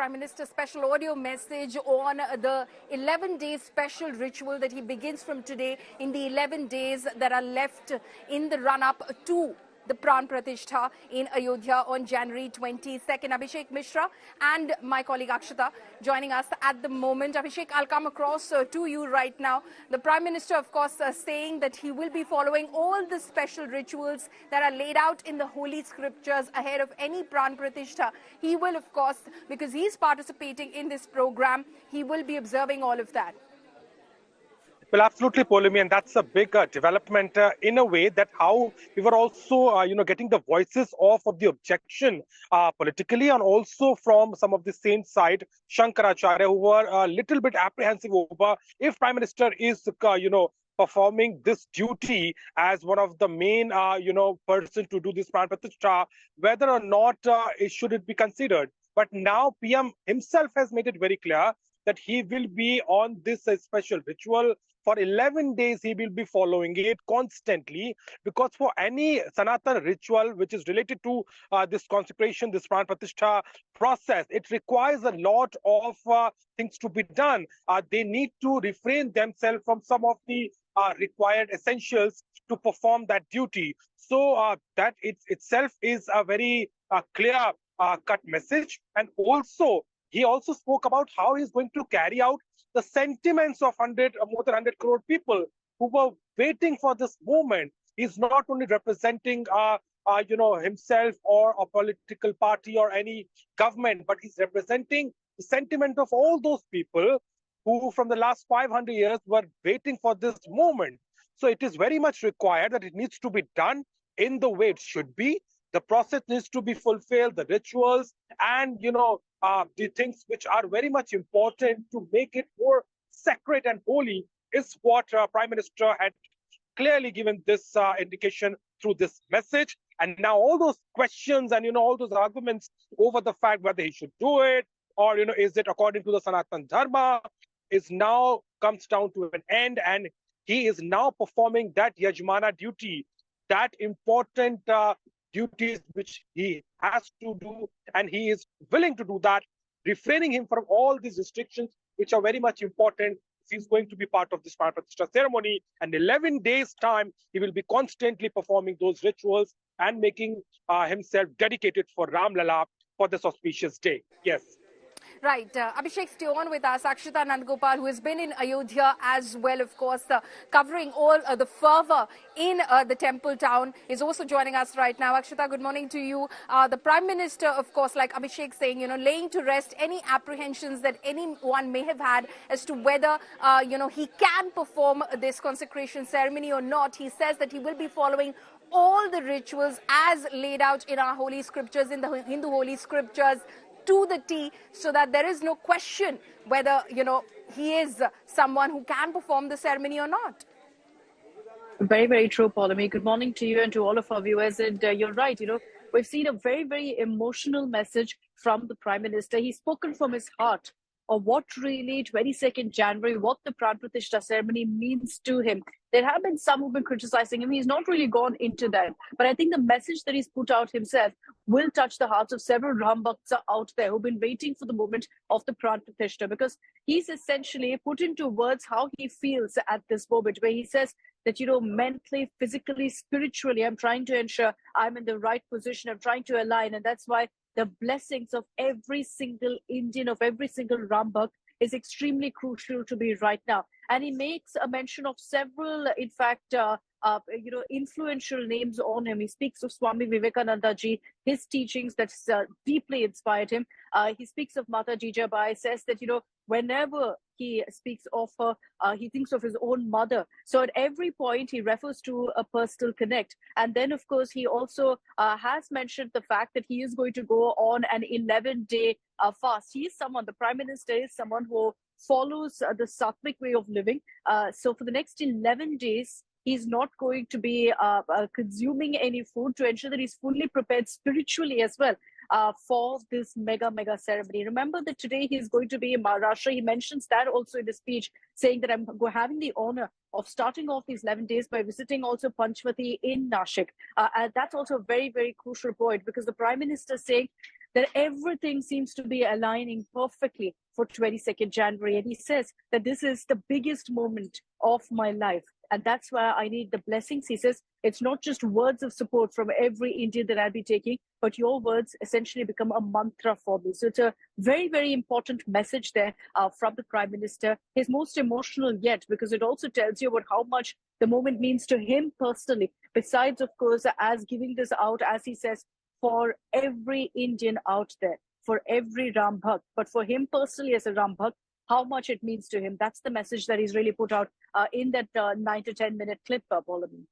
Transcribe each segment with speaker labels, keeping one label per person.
Speaker 1: Prime Minister's special audio message on the 11-day special ritual that he begins from today in the 11 days that are left in the run-up to the Pran Pratitha in Ayodhya on January 22nd. Abhishek Mishra and my colleague Akshata joining us at the moment. Abhishek, I'll come across to you right now. The Prime Minister, of course, saying that he will be following all the special rituals that are laid out in the Holy Scriptures ahead of any Pran Pratitha. He will, of course, because he's participating in this program, he will be observing all of that.
Speaker 2: Well, absolutely, Polumi, and that's a big development in a way that how we were also, getting the voices of the objection politically and also from some of the same side, Shankaracharya, who were a little bit apprehensive over if Prime Minister is, performing this duty as one of the main, person to do this Pran Pratitha, whether or not should it be considered. But now PM himself has made it very clear that he will be on this special ritual. For 11 days, he will be following it constantly, because for any Sanatana ritual which is related to this consecration, this Pran Pratitha process, it requires a lot of things to be done. They need to refrain themselves from some of the required essentials to perform that duty. So that itself is a very clear cut message. And also, he also spoke about how he's going to carry out the sentiments of more than 100 crore people who were waiting for this moment. He's not only representing, himself or a political party or any government, but he's representing the sentiment of all those people who from the last 500 years were waiting for this moment. So it is very much required that it needs to be done in the way it should be. The process needs to be fulfilled, the rituals, and, the things which are very much important to make it more sacred and holy is what Prime Minister had clearly given this indication through this message. And now all those questions and, all those arguments over the fact whether he should do it or, is it according to the Sanatana Dharma is now comes down to an end. And he is now performing that Yajmana duty, that important duties which he has to do, and he is willing to do that, refraining him from all these restrictions which are very much important if he's going to be part of this Pran Pratitha ceremony. And 11 days time, he will be constantly performing those rituals and making himself dedicated for Ram Lala for this auspicious day. Yes.
Speaker 1: Right. Abhishek, stay on with us. Akshata Nandgopal, who has been in Ayodhya as well, of course, covering all the fervor in the temple town, is also joining us right now. Akshata, good morning to you. The Prime Minister, of course, like Abhishek saying, laying to rest any apprehensions that anyone may have had as to whether, he can perform this consecration ceremony or not. He says that he will be following all the rituals as laid out in our holy scriptures, in the Hindu holy scriptures, to the T, so that there is no question whether, he is someone who can perform the ceremony or not.
Speaker 3: Very, very true, Paulami. Good morning to you and to all of our viewers. And you're right, we've seen a very, very emotional message from the Prime Minister. He's spoken from his heart of what really 22nd January, what the Pran Pratitha ceremony means to him. There have been some who've been criticizing him. He's not really gone into that. But I think the message that he's put out himself will touch the hearts of several Ram Bhakts out there who've been waiting for the moment of the Pran Pratitha, because he's essentially put into words how he feels at this moment, where he says that, mentally, physically, spiritually, I'm trying to ensure I'm in the right position. I'm trying to align. And that's why the blessings of every single Indian, of every single Ram Bhakt is extremely crucial to be right now. And he makes a mention of several, in fact, influential names on him. He speaks of Swami Vivekananda ji, his teachings that deeply inspired him. He speaks of Mata Jijabai, says that, whenever he speaks of her, he thinks of his own mother. So at every point, he refers to a personal connect. And then, of course, he also has mentioned the fact that he is going to go on an 11-day fast. He is someone, the Prime Minister is someone who follows the Sattvic way of living. So for the next 11 days, he's not going to be consuming any food to ensure that he's fully prepared spiritually as well for this mega ceremony. Remember that today he's going to be in Maharashtra. He mentions that also in the speech, saying that I'm having the honor of starting off these 11 days by visiting also Panchvati in Nashik. And that's also a very, very crucial point, because the Prime Minister is saying that everything seems to be aligning perfectly for 22nd January. And he says that this is the biggest moment of my life. And that's why I need the blessings. He says it's not just words of support from every Indian that I'll be taking, but your words essentially become a mantra for me. So it's a very, very important message there from the Prime Minister. His most emotional yet, because it also tells you about how much the moment means to him personally, besides, of course, as giving this out, as he says, for every Indian out there, for every Ram Bhakt, but for him personally as a Ram Bhakt, how much it means to him. That's the message that he's really put out in that 9 to 10 minute clip, Paulavi.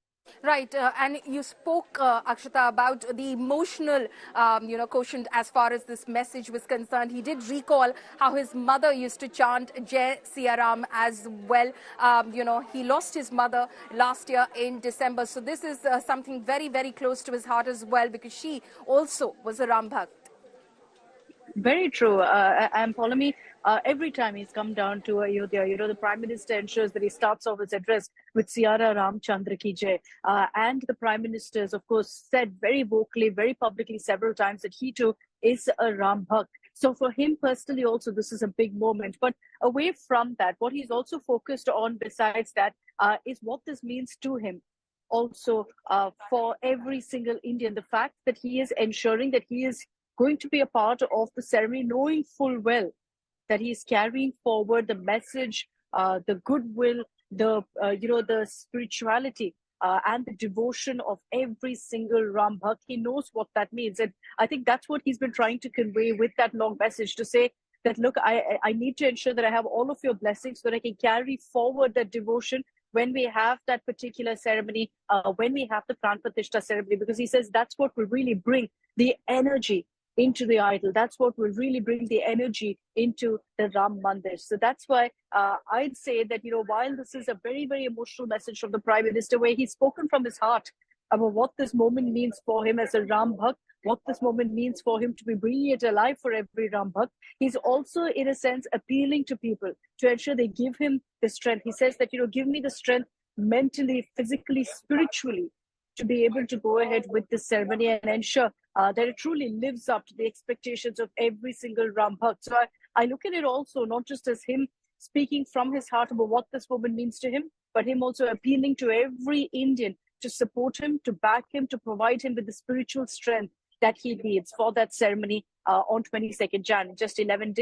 Speaker 1: Right, and you spoke, Akshata, about the emotional, quotient as far as this message was concerned. He did recall how his mother used to chant Jai Siya Ram as well. He lost his mother last year in December. So this is something very, very close to his heart as well, because she also was a Ram Bhakt.
Speaker 3: Very true. And Paulami, every time he's come down to Ayodhya, the Prime Minister ensures that he starts off his address with Siara Ramchandra ki Jai. And the Prime Minister has, of course, said very vocally, very publicly several times that he too is a Ram Bhakt. So for him personally also, this is a big moment. But away from that, what he's also focused on besides that is what this means to him. Also, for every single Indian, the fact that he is ensuring that he is going to be a part of the ceremony, knowing full well that he's carrying forward the message, the goodwill, the spirituality and the devotion of every single Ram Bhakt. He knows what that means, and I think that's what he's been trying to convey with that long message, to say that, look, I need to ensure that I have all of your blessings so that I can carry forward that devotion when we have that particular ceremony, when we have the Pran Pratishta ceremony, because he says that's what will really bring the energy into the idol. That's what will really bring the energy into the Ram Mandir. So that's why I'd say that, while this is a very, very emotional message from the Prime Minister, where he's spoken from his heart about what this moment means for him as a Ram Bhakt, what this moment means for him to be bringing it alive for every Ram Bhakt, he's also, in a sense, appealing to people to ensure they give him the strength. He says that, give me the strength mentally, physically, spiritually, to be able to go ahead with this ceremony and ensure that it truly lives up to the expectations of every single Ram Bhakt. So I look at it also not just as him speaking from his heart about what this moment means to him, but him also appealing to every Indian to support him, to back him, to provide him with the spiritual strength that he needs for that ceremony on 22nd Jan, just 11 days.